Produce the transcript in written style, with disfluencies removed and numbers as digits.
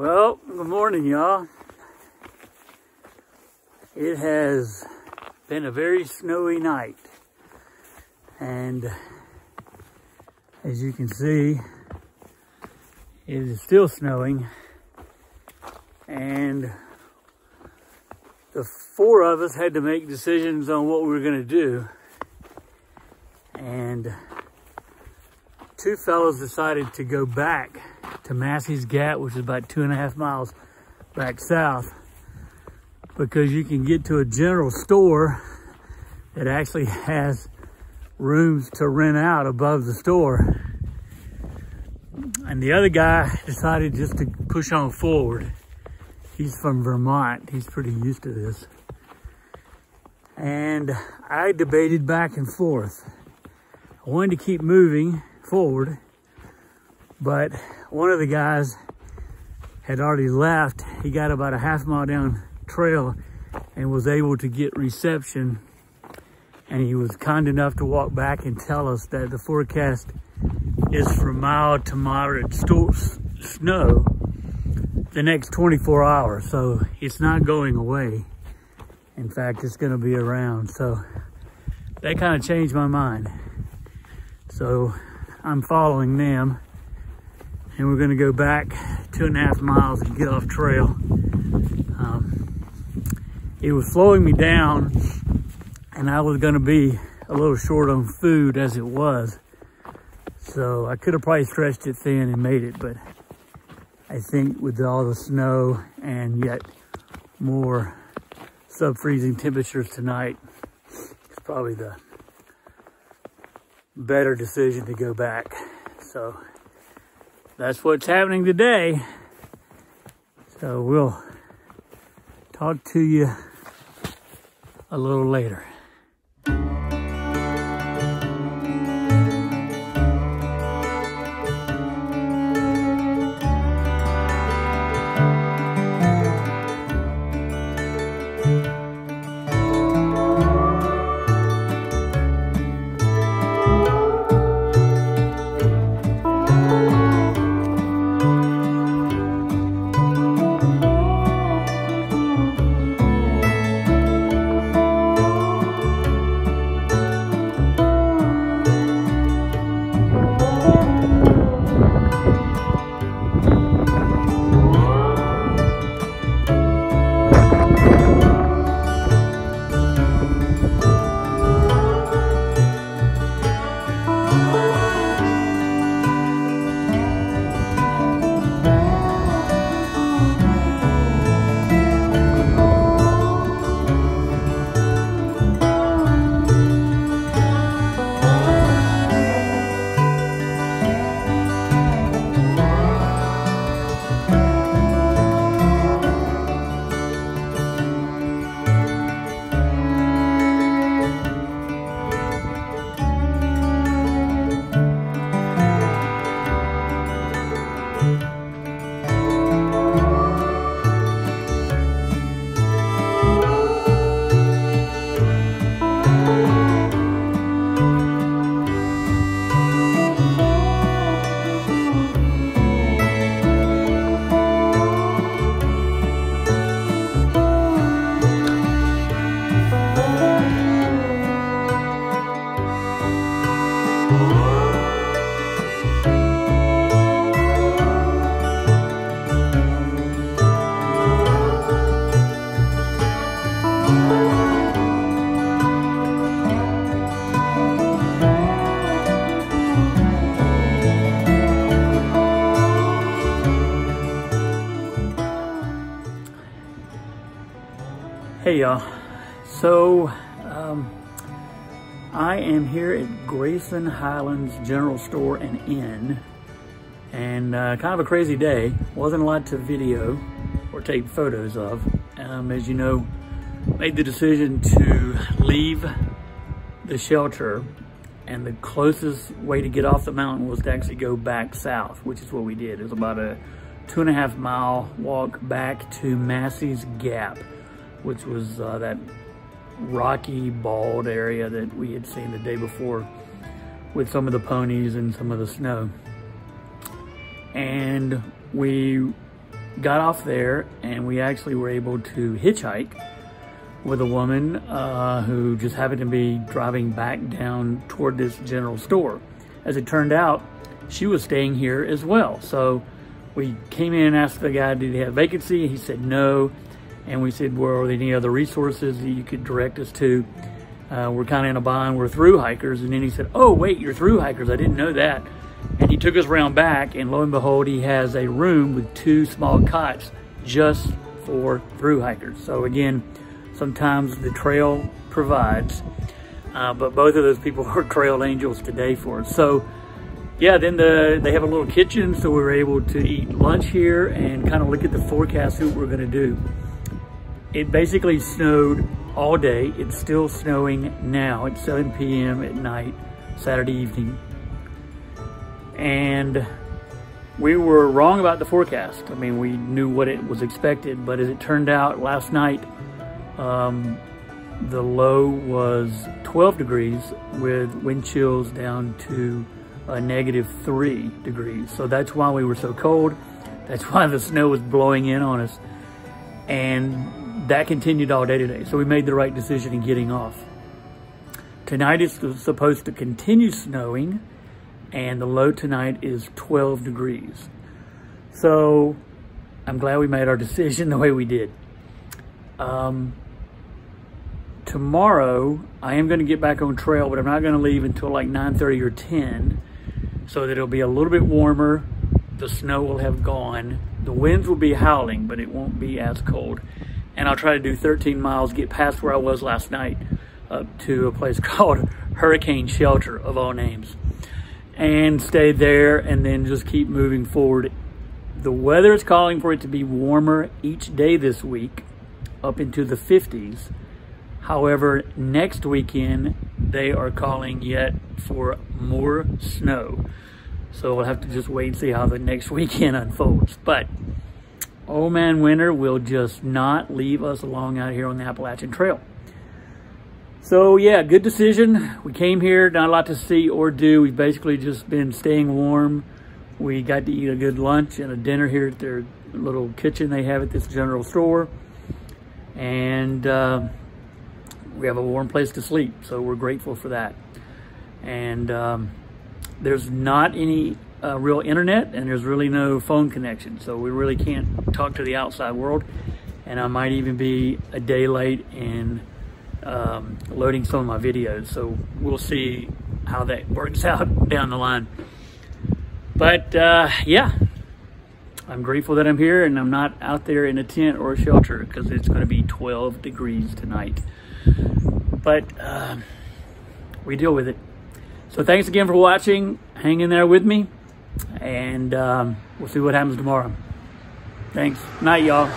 Well, good morning, y'all. It has been a very snowy night, and as you can see, it is still snowing, and the four of us had to make decisions on what we were going to do, and two fellows decided to go back to Massey's Gap, which is about 2.5 miles back south, because you can get to a general store that actually has rooms to rent out above the store. And the other guy decided just to push on forward. He's from Vermont. He's pretty used to this. And I debated back and forth. I wanted to keep moving forward, but one of the guys had already left. He got about a half mile down trail and was able to get reception, and he was kind enough to walk back and tell us that the forecast is for mild to moderate snow the next 24 hours. So it's not going away. In fact, it's going to be around. So that kind of changed my mind. So I'm following them, and we're going to go back 2.5 miles and get off trail. It was slowing me down, and I was going to be a little short on food as it was. So I could have probably stretched it thin and made it, but I think with all the snow and yet more sub-freezing temperatures tonight, it's probably the better decision to go back. So that's what's happening today. So we'll talk to you a little later. Hey y'all, so I am here at Grayson Highlands General Store and Inn, and kind of a crazy day. Wasn't a lot to video or take photos of. As you know, made the decision to leave the shelter, and the closest way to get off the mountain was to actually go back south, which is what we did. It was about a 2.5 mile walk back to Massey's Gap, which was that rocky, bald area that we had seen the day before with some of the ponies and some of the snow. And we got off there, and we actually were able to hitchhike with a woman who just happened to be driving back down toward this general store. As it turned out, she was staying here as well. So we came in and asked the guy, did he have vacancy? He said no. And we said, well, are there any other resources that you could direct us to? We're kind of in a bind, we're through hikers. And then he said, oh wait, you're through hikers, I didn't know that. And he took us around back, and lo and behold, he has a room with 2 small cots just for through hikers. So again, sometimes the trail provides, but both of those people are trail angels today for us. So yeah, then they have a little kitchen, so we were able to eat lunch here and kind of look at the forecast, see what we're gonna do. It basically snowed all day. It's still snowing now. It's 7 p.m. at night, Saturday evening. And we were wrong about the forecast. I mean, we knew what it was expected, but as it turned out last night, the low was 12 degrees with wind chills down to -3 degrees. So that's why we were so cold. That's why the snow was blowing in on us. And that continued all day today. So we made the right decision in getting off. Tonight is supposed to continue snowing, and the low tonight is 12 degrees. So I'm glad we made our decision the way we did. Tomorrow, I am going to get back on trail, but I'm not going to leave until like 9:30 or 10, so that it'll be a little bit warmer. The snow will have gone. The winds will be howling, but it won't be as cold. And I'll try to do 13 miles, get past where I was last night, up to a place called Hurricane Shelter, of all names, and stay there, and then just keep moving forward. The weather is calling for it to be warmer each day this week, up into the 50s. However, next weekend, they are calling yet for more snow. So we'll have to just wait and see how the next weekend unfolds. But old man winter will just not leave us along out here on the Appalachian Trail. So yeah, good decision. We came here, not a lot to see or do. We've basically just been staying warm. We got to eat a good lunch and a dinner here at their little kitchen they have at this general store. And we have a warm place to sleep, so we're grateful for that. And there's not any real internet, and there's really no phone connection, so we really can't talk to the outside world. And I might even be a day late in loading some of my videos, so we'll see how that works out down the line. But yeah, I'm grateful that I'm here and I'm not out there in a tent or a shelter, because it's going to be 12 degrees tonight. But we deal with it. So thanks again for watching. Hang in there with me, and we'll see what happens tomorrow. Thanks. Night, y'all.